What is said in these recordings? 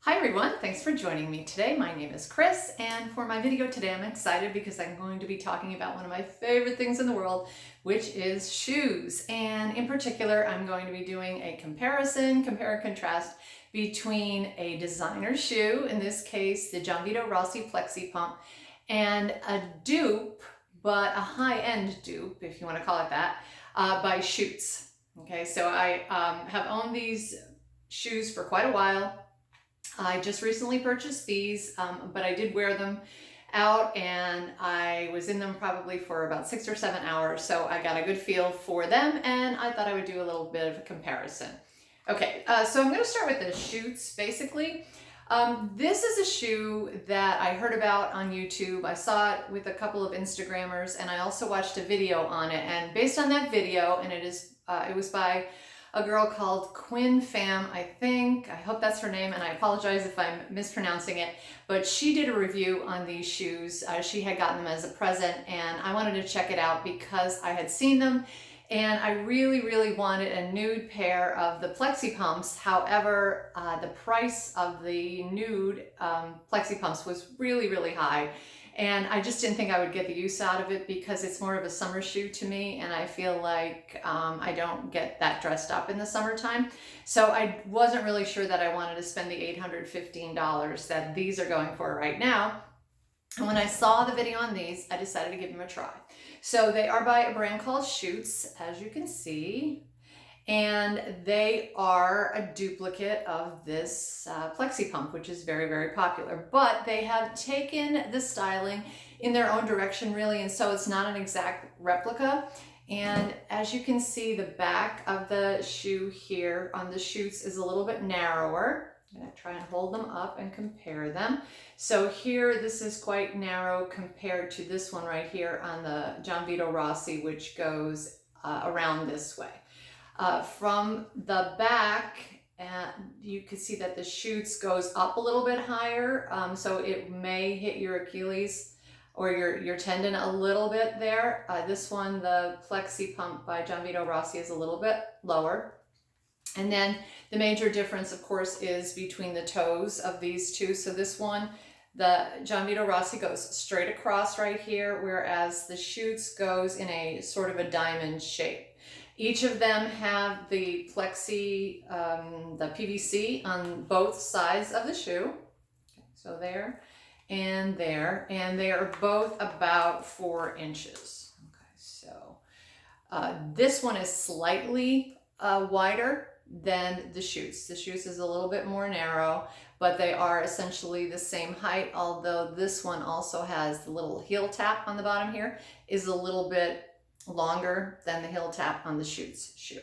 Hi everyone, thanks for joining me today. My name is Chris, and for my video today I'm excited because I'm going to be talking about one of my favorite things in the world, which is shoes. And in particular, I'm going to be doing a compare and contrast between a designer shoe, in this case the Gianvito Rossi Plexi pump, and a dupe, but a high-end dupe, if you want to call it that, by Schutz. Okay, so I have owned these shoes for quite a while. I just recently purchased these, but I did wear them out and I was in them probably for about 6 or 7 hours. So I got a good feel for them and I thought I would do a little bit of a comparison. Okay, so I'm going to start with the Schutz basically. This is a shoe that I heard about on YouTube. I saw it with a couple of Instagrammers and I also watched a video on it. And based on that video, and it was by a girl called Quinn Pham, I think. I hope that's her name, and I apologize if I'm mispronouncing it. But she did a review on these shoes. She had gotten them as a present, and I wanted to check it out because I had seen them, and I really wanted a nude pair of the Plexi pumps. However, the price of the nude Plexi pumps was really high. And I just didn't think I would get the use out of it because it's more of a summer shoe to me, and I feel like I don't get that dressed up in the summertime. So I wasn't really sure that I wanted to spend the $815 that these are going for right now. And when I saw the video on these, I decided to give them a try. So they are by a brand called Schutz, as you can see. And they are a duplicate of this Plexi pump, which is very popular. But they have taken the styling in their own direction, really, and so it's not an exact replica. And as you can see, the back of the shoe here on the Schutz is a little bit narrower. I'm going to try and hold them up and compare them. So here, this is quite narrow compared to this one right here on the Gianvito Rossi, which goes around this way. From the back, you can see that the Schutz goes up a little bit higher, so it may hit your Achilles or your tendon a little bit there. This one, the Plexi pump by Gianvito Rossi, is a little bit lower. And then the major difference, of course, is between the toes of these two. So this one, the Gianvito Rossi, goes straight across right here, whereas the Schutz goes in a sort of a diamond shape. Each of them have the Plexi, the PVC on both sides of the shoe. Okay, so there and there, and they are both about 4 inches. Okay, so this one is slightly wider than the Schutz. The Schutz is a little bit more narrow, but they are essentially the same height, although this one also has the little heel tap on the bottom here, is a little bit longer than the heel tap on the Schutz shoe.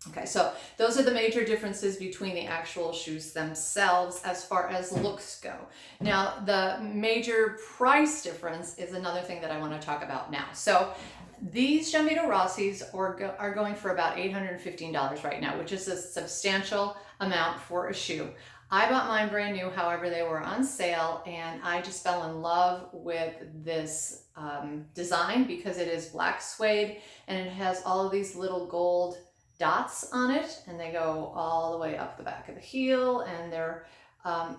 Okay, so those are the major differences between the actual shoes themselves as far as looks go. Now, the major price difference is another thing that I want to talk about now. So these Gianvito Rossis are going for about $815 right now, which is a substantial amount for a shoe. I bought mine brand new, however, they were on sale, and I just fell in love with this design because it is black suede and it has all of these little gold dots on it, and they go all the way up the back of the heel, and they're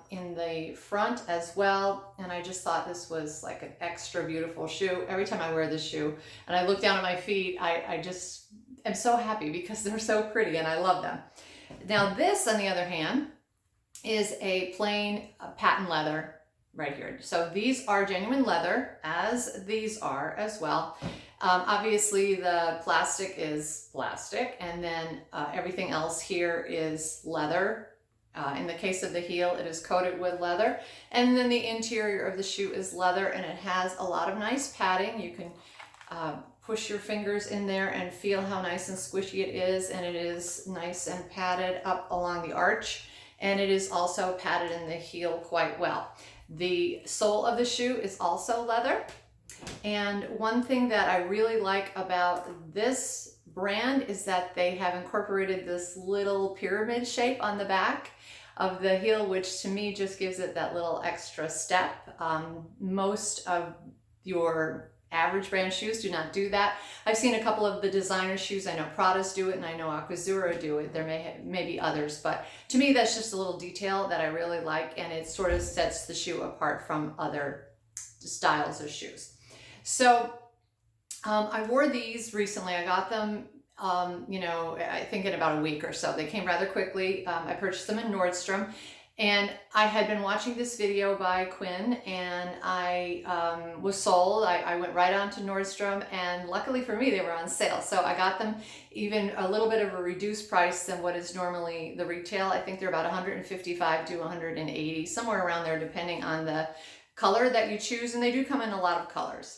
in the front as well. And I just thought this was like an extra beautiful shoe. Every time I wear this shoe and I look down at my feet, I just am so happy because they're so pretty and I love them. Now this, on the other hand, is a plain patent leather right here. So these are genuine leather, as these are as well. Obviously the plastic is plastic, and then everything else here is leather. In the case of the heel, it is coated with leather, and then the interior of the shoe is leather, and it has a lot of nice padding. You can push your fingers in there and feel how nice and squishy it is, and it is nice and padded up along the arch, and it is also padded in the heel quite well. The sole of the shoe is also leather, and one thing that I really like about this brand is that they have incorporated this little pyramid shape on the back of the heel, which to me just gives it that little extra step. Most of your average brand shoes do not do that. I've seen a couple of the designer shoes. I know Prada's do it, and I know Aquazzura do it. There may be others, but to me that's just a little detail that I really like, and it sort of sets the shoe apart from other styles of shoes. So I wore these recently. I got them I think in about a week or so. They came rather quickly. I purchased them in Nordstrom, and I had been watching this video by Quinn, and I was sold. I went right on to Nordstrom, and luckily for me, they were on sale. So I got them even a little bit of a reduced price than what is normally the retail. I think they're about 155 to 180, somewhere around there, depending on the color that you choose, and they do come in a lot of colors.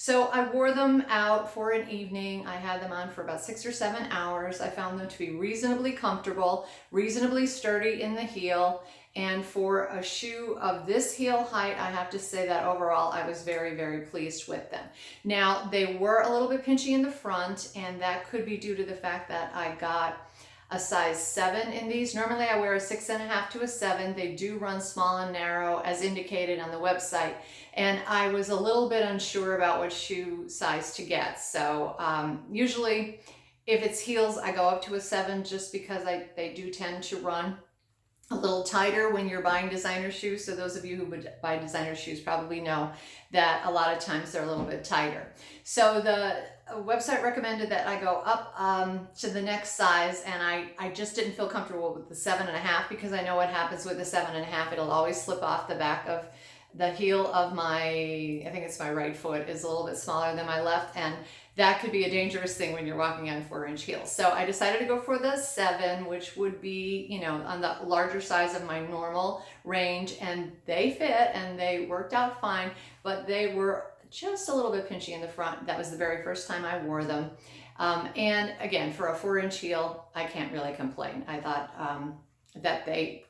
So I wore them out for an evening. I had them on for about 6 or 7 hours. I found them to be reasonably comfortable, reasonably sturdy in the heel. And for a shoe of this heel height, I have to say that overall I was very, very pleased with them. Now, they were a little bit pinchy in the front, and that could be due to the fact that I got a size 7 in these. Normally I wear a 6.5 to a 7. They do run small and narrow as indicated on the website. And I was a little bit unsure about what shoe size to get. So usually if it's heels, I go up to a 7 just because they do tend to run a little tighter when you're buying designer shoes. So those of you who would buy designer shoes probably know that a lot of times they're a little bit tighter. So the website recommended that I go up to the next size, and I just didn't feel comfortable with the 7.5 because I know what happens with the 7.5. It'll always slip off the back of the heel of I think it's my right foot is a little bit smaller than my left, and that could be a dangerous thing when you're walking on 4-inch heels. So I decided to go for the 7, which would be, on the larger size of my normal range, and they fit and they worked out fine, but they were just a little bit pinchy in the front. That was the very first time I wore them. And again, for a 4-inch heel, I can't really complain. I thought that they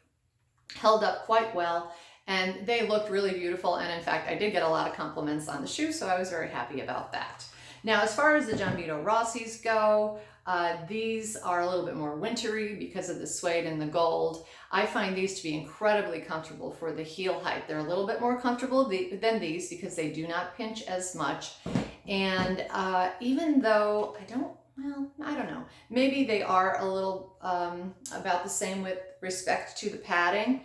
held up quite well, and they looked really beautiful. And in fact, I did get a lot of compliments on the shoe, so I was very happy about that. Now, as far as the Gianvito Rossis go, these are a little bit more wintry because of the suede and the gold. I find these to be incredibly comfortable for the heel height. They're a little bit more comfortable than these because they do not pinch as much. And even though I don't know, maybe they are a little about the same with respect to the padding.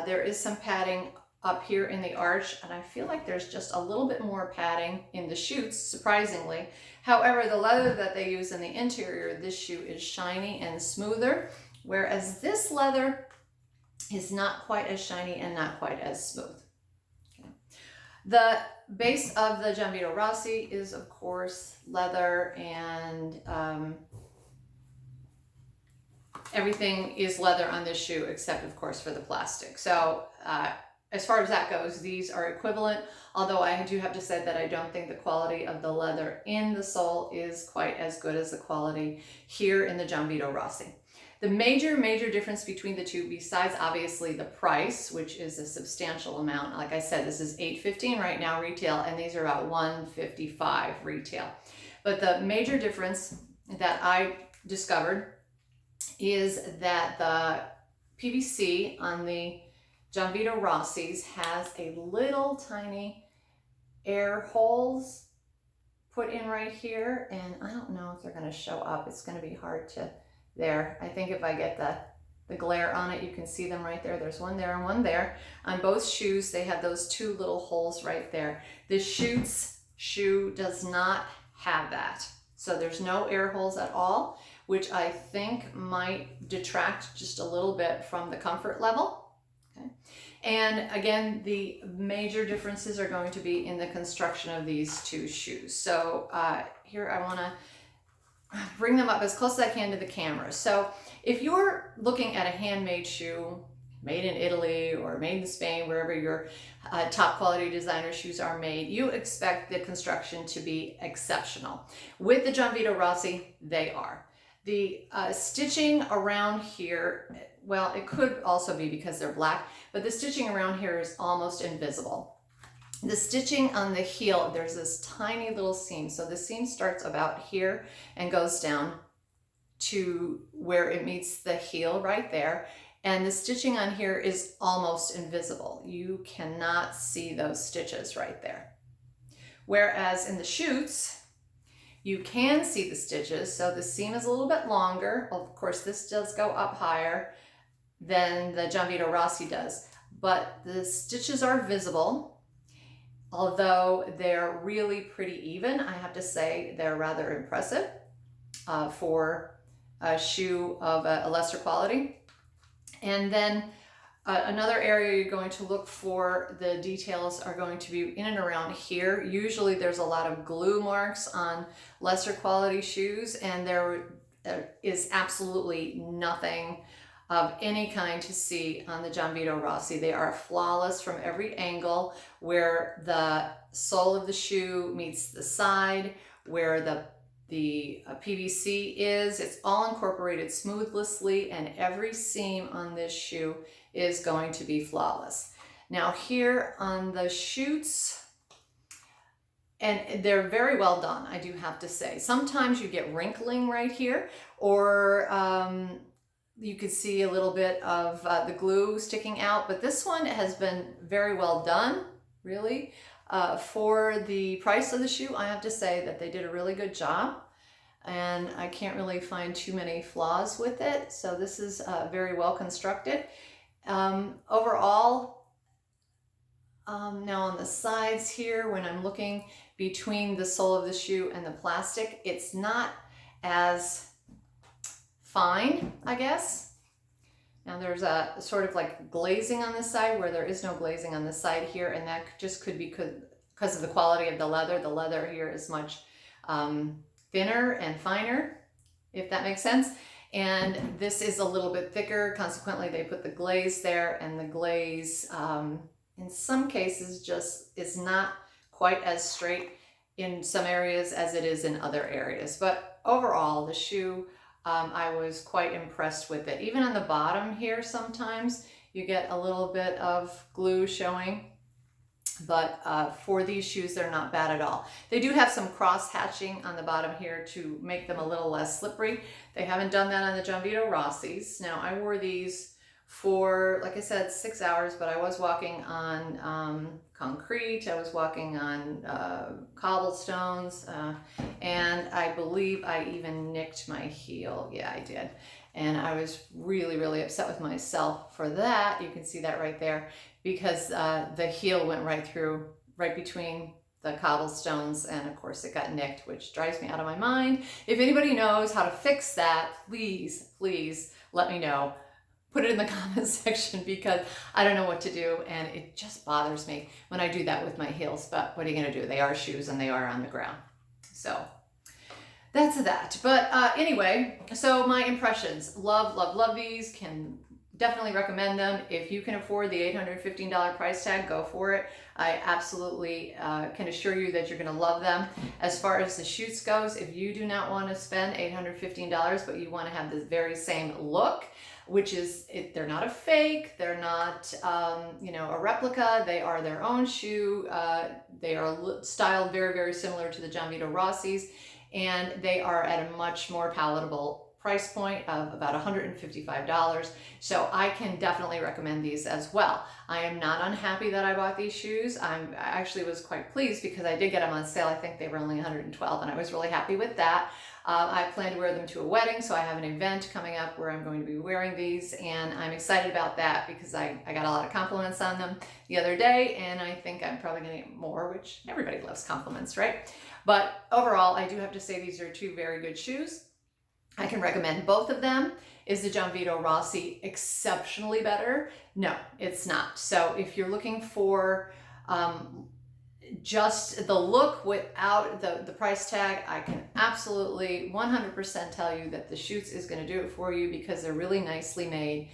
There is some padding up here in the arch, and I feel like there's just a little bit more padding in the chutes, surprisingly. However, the leather that they use in the interior of this shoe is shiny and smoother, whereas this leather is not quite as shiny and not quite as smooth. Okay. The base of the Gianvito Rossi is, of course, leather, and everything is leather on this shoe except, of course, for the plastic. So as far as that goes, these are equivalent, although I do have to say that I don't think the quality of the leather in the sole is quite as good as the quality here in the Gianvito Rossi. The major difference between the two, besides obviously the price, which is a substantial amount, like I said, this is $8.15 right now retail, and these are about $155 retail. But the major difference that I discovered is that the PVC on the Gianvito Rossi's has a little tiny air holes put in right here, and I don't know if they're going to show up. It's going to be hard to there. I think if I get the glare on it, you can see them right there. There's one there and one there. On both shoes, they have those two little holes right there. The Schutz shoe does not have that. So there's no air holes at all, which I think might detract just a little bit from the comfort level. Okay. And again, the major differences are going to be in the construction of these two shoes. So here I want to bring them up as close as I can to the camera. So if you're looking at a handmade shoe made in Italy or made in Spain, wherever your top quality designer shoes are made, you expect the construction to be exceptional. With the Gianvito Rossi, they are. The stitching around here, well, it could also be because they're black, but the stitching around here is almost invisible. The stitching on the heel, there's this tiny little seam. So the seam starts about here and goes down to where it meets the heel right there. And the stitching on here is almost invisible. You cannot see those stitches right there. Whereas in the Schutz, you can see the stitches. So the seam is a little bit longer. Of course, this does go up higher than the Gianvito Rossi does, but the stitches are visible. Although they're really pretty even, I have to say they're rather impressive for a shoe of a lesser quality. And then another area you're going to look for the details are going to be in and around here. Usually there's a lot of glue marks on lesser quality shoes, and there is absolutely nothing of any kind to see on the Gianvito Rossi. They are flawless from every angle, where the sole of the shoe meets the side, where the PVC is. It's all incorporated smoothly, and every seam on this shoe is going to be flawless. Now here on the Schutz, and they're very well done, I do have to say. Sometimes you get wrinkling right here, or you can see a little bit of the glue sticking out, but this one has been very well done, really. For the price of the shoe, I have to say that they did a really good job, and I can't really find too many flaws with it. So this is very well constructed. Overall, now on the sides here, when I'm looking between the sole of the shoe and the plastic, it's not as fine, I guess. Now there's a sort of like glazing on this side where there is no glazing on this side here, and that just could be because of the quality of the leather. The leather here is much thinner and finer, if that makes sense. And this is a little bit thicker, consequently they put the glaze there, and the glaze in some cases just is not quite as straight in some areas as it is in other areas. But overall, the shoe, I was quite impressed with it. Even on the bottom here, sometimes you get a little bit of glue showing, but for these shoes, they're not bad at all. They do have some cross hatching on the bottom here to make them a little less slippery. They haven't done that on the Gianvito Rossis. Now, I wore these for, like I said, 6 hours, but I was walking on concrete, I was walking on cobblestones, and I believe I even nicked my heel. Yeah, I did. And I was really, really upset with myself for that. You can see that right there, because the heel went right between the cobblestones, and of course it got nicked, which drives me out of my mind. If anybody knows how to fix that, please, please let me know. Put it in the comments section, because I don't know what to do, and it just bothers me when I do that with my heels. But what are you gonna do? They are shoes and they are on the ground. So that's that. But anyway, so my impressions, love these. Can definitely recommend them. If you can afford the $815 price tag, go for it. I absolutely can assure you that you're gonna love them. As far as the Schutz goes, if you do not want to spend $815, but you want to have the very same look, which is, they're not a fake, they're not, you know, a replica, they are their own shoe. They are styled very, very similar to the Gianvito Rossis, and they are at a much more palatable price point of about $155. So I can definitely recommend these as well. I am not unhappy that I bought these shoes. I actually was quite pleased, because I did get them on sale. I think they were only $112, and I was really happy with that. I plan to wear them to a wedding, so I have an event coming up where I'm going to be wearing these, and I'm excited about that because I got a lot of compliments on them the other day, and I think I'm probably going to get more, which everybody loves compliments, right? But overall, I do have to say these are two very good shoes. I can recommend both of them. Is the Gianvito Rossi exceptionally better? No, it's not. So if you're looking for just the look without the price tag, I can absolutely 100% tell you that the Schutz is going to do it for you, because they're really nicely made,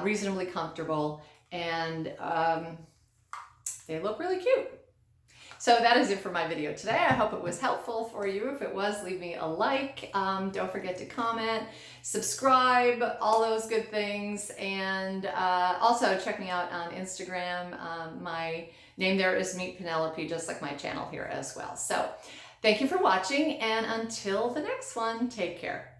reasonably comfortable, and they look really cute. So that is it for my video today. I hope it was helpful for you. If it was, leave me a like. Don't forget to comment, subscribe, all those good things. And also check me out on Instagram. My name there is Meet Penelope, just like my channel here as well. So thank you for watching, and until the next one, take care.